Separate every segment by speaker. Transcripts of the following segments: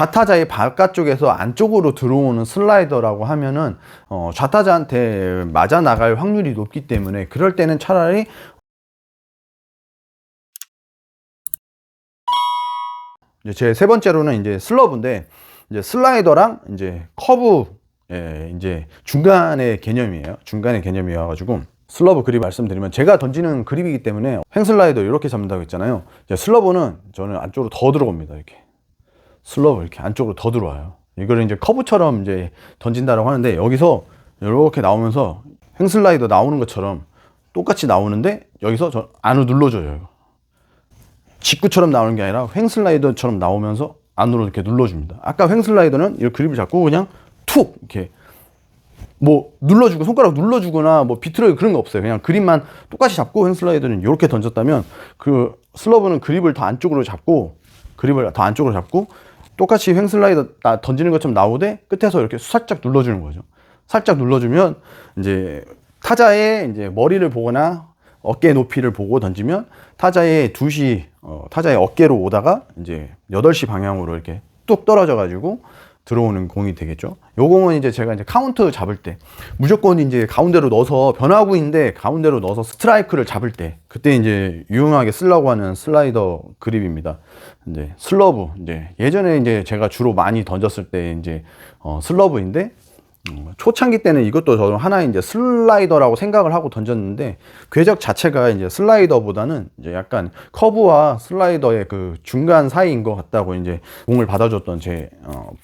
Speaker 1: 좌타자의 바깥쪽에서 안쪽으로 들어오는 슬라이더라고 하면은 좌타자한테 맞아 나갈 확률이 높기 때문에 그럴 때는 차라리 이제 제 세 번째로는 이제 슬러브인데, 이제 슬라이더랑 이제 커브, 이제 중간의 개념이에요. 중간의 개념이어가지고, 슬러브 그립 말씀드리면, 제가 던지는 그립이기 때문에 횡슬라이더 이렇게 잡는다고 했잖아요. 이제 슬러브는 저는 안쪽으로 더 들어갑니다. 이렇게 슬러브 이렇게 안쪽으로 더 들어와요. 이거를 이제 커브처럼 이제 던진다라고 하는데, 여기서 이렇게 나오면서 횡슬라이더 나오는 것처럼 똑같이 나오는데, 여기서 저 안으로 눌러줘요. 직구처럼 나오는 게 아니라 횡슬라이더처럼 나오면서 안으로 이렇게 눌러줍니다. 아까 횡슬라이더는 이 그립을 잡고 그냥 툭 이렇게 뭐 눌러주고, 손가락 눌러주거나 뭐 비틀어 그런 거 없어요. 그냥 그립만 똑같이 잡고, 횡슬라이더는 이렇게 던졌다면, 그 슬러브는 그립을 더 안쪽으로 잡고, 똑같이 횡슬라이더 던지는 것처럼 나오되 끝에서 이렇게 살짝 눌러주는 거죠. 살짝 눌러주면 이제 타자의 이제 머리를 보거나 어깨 높이를 보고 던지면 타자의 타자의 어깨로 오다가 이제 8시 방향으로 이렇게 뚝 떨어져 가지고 들어오는 공이 되겠죠. 요 공은 이제 제가 이제 카운트 잡을 때 무조건 이제 가운데로 넣어서, 변화구인데 가운데로 넣어서 스트라이크를 잡을 때, 그때 이제 유용하게 쓰려고 하는 슬라이더 그립입니다. 이제 슬러브, 이제 예전에 이제 제가 주로 많이 던졌을 때 이제 슬러브인데, 초창기 때는 이것도 저는 하나의 이제 슬라이더라고 생각을 하고 던졌는데, 궤적 자체가 이제 슬라이더보다는 이제 약간 커브와 슬라이더의 그 중간 사이인 것 같다고 이제 공을 받아줬던 제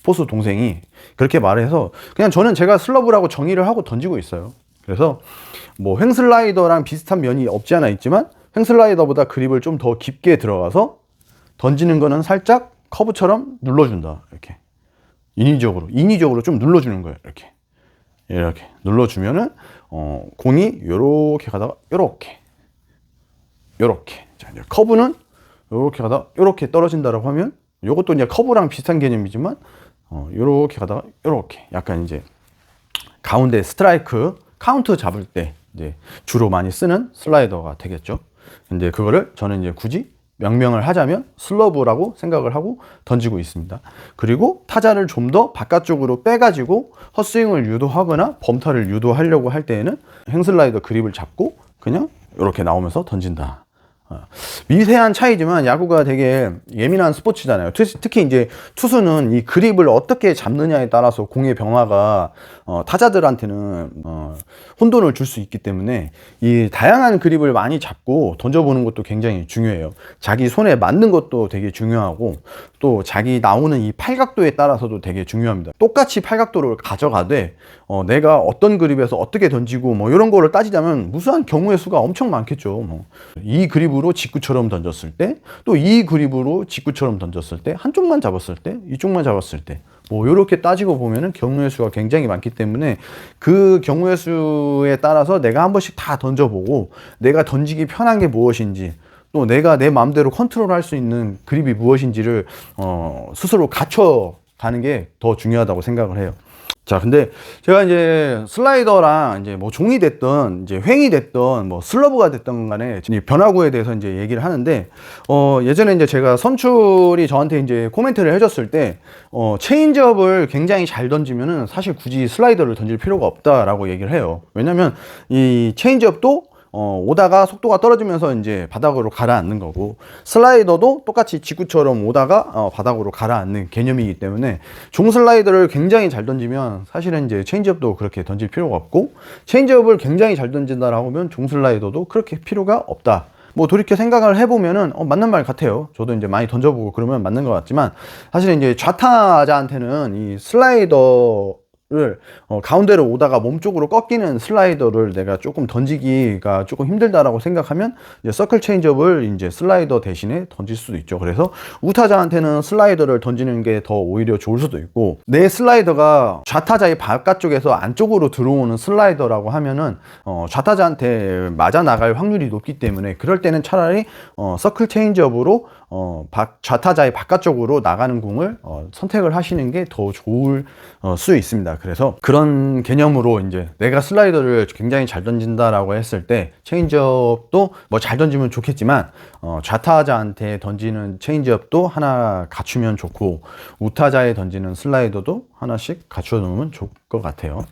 Speaker 1: 포수 동생이 그렇게 말해서, 그냥 저는 제가 슬러브라고 정의를 하고 던지고 있어요. 그래서 뭐 횡슬라이더랑 비슷한 면이 없지 않아 있지만, 횡슬라이더보다 그립을 좀 더 깊게 들어가서 던지는 거는 살짝 커브처럼 눌러준다. 이렇게 인위적으로 좀 눌러주는 거예요. 이렇게 눌러주면은 공이 요렇게 가다가 요렇게 자, 이제 커브는 요렇게 가다가 요렇게 떨어진다라고 하면, 요것도 이제 커브랑 비슷한 개념이지만 요렇게 가다가 요렇게, 약간 이제 가운데 스트라이크 카운트 잡을 때 이제 주로 많이 쓰는 슬라이더가 되겠죠. 근데 그거를 저는 이제 굳이 명명을 하자면 슬러브라고 생각을 하고 던지고 있습니다. 그리고 타자를 좀 더 바깥쪽으로 빼가지고 헛스윙을 유도하거나 범타를 유도하려고 할 때에는 횡슬라이더 그립을 잡고 그냥 이렇게 나오면서 던진다. 미세한 차이지만 야구가 되게 예민한 스포츠잖아요. 특히 이제 투수는 이 그립을 어떻게 잡느냐에 따라서 공의 변화가 타자들한테는 혼돈을 줄 수 있기 때문에, 이 다양한 그립을 많이 잡고 던져보는 것도 굉장히 중요해요. 자기 손에 맞는 것도 되게 중요하고, 또 자기 나오는 이 팔각도에 따라서도 되게 중요합니다. 똑같이 팔각도를 가져가되 내가 어떤 그립에서 어떻게 던지고 뭐 이런 거를 따지자면 무수한 경우의 수가 엄청 많겠죠. 이 그립으로 직구처럼 던졌을 때, 또 이 그립으로 직구처럼 던졌을 때, 한쪽만 잡았을 때, 이쪽만 잡았을 때, 뭐 이렇게 따지고 보면은 경우의 수가 굉장히 많기 때문에, 그 경우의 수에 따라서 내가 한 번씩 다 던져보고, 내가 던지기 편한 게 무엇인지, 또 내가 내 마음대로 컨트롤할 수 있는 그립이 무엇인지를 스스로 갖춰가는 게 더 중요하다고 생각을 해요. 자, 근데 제가 이제 슬라이더랑 이제 뭐 종이 됐던, 이제 횡이 됐던, 뭐 슬러브가 됐던 간에 변화구에 대해서 이제 얘기를 하는데, 예전에 이제 제가 선출이 저한테 이제 코멘트를 해줬을 때, 체인지업을 굉장히 잘 던지면은 사실 굳이 슬라이더를 던질 필요가 없다라고 얘기를 해요. 왜냐면 이 체인지업도 오다가 속도가 떨어지면서 이제 바닥으로 가라앉는 거고, 슬라이더도 똑같이 직구처럼 오다가 바닥으로 가라앉는 개념이기 때문에, 종 슬라이더를 굉장히 잘 던지면 사실은 이제 체인지업도 그렇게 던질 필요가 없고, 체인지업을 굉장히 잘 던진다라고 하면 종 슬라이더도 그렇게 필요가 없다. 뭐 돌이켜 생각을 해보면은 맞는 말 같아요. 저도 이제 많이 던져보고 그러면 맞는 것 같지만, 사실은 이제 좌타자한테는 이 슬라이더를 가운데로 오다가 몸쪽으로 꺾이는 슬라이더를 내가 조금 던지기가 조금 힘들다라고 생각하면, 이제 서클 체인지업을 이제 슬라이더 대신에 던질 수도 있죠. 그래서 우타자한테는 슬라이더를 던지는 게 더 오히려 좋을 수도 있고, 내 슬라이더가 좌타자의 바깥쪽에서 안쪽으로 들어오는 슬라이더라고 하면은 좌타자한테 맞아 나갈 확률이 높기 때문에, 그럴 때는 차라리 서클 체인지업으로 좌타자의 바깥쪽으로 나가는 공을 선택을 하시는 게 더 좋을 수 있습니다. 그래서 그런 개념으로 이제 내가 슬라이더를 굉장히 잘 던진다라고 했을 때 체인지업도 뭐 잘 던지면 좋겠지만 좌타자한테 던지는 체인지업도 하나 갖추면 좋고 우타자에 던지는 슬라이더도 하나씩 갖추어 놓으면 좋을 것 같아요.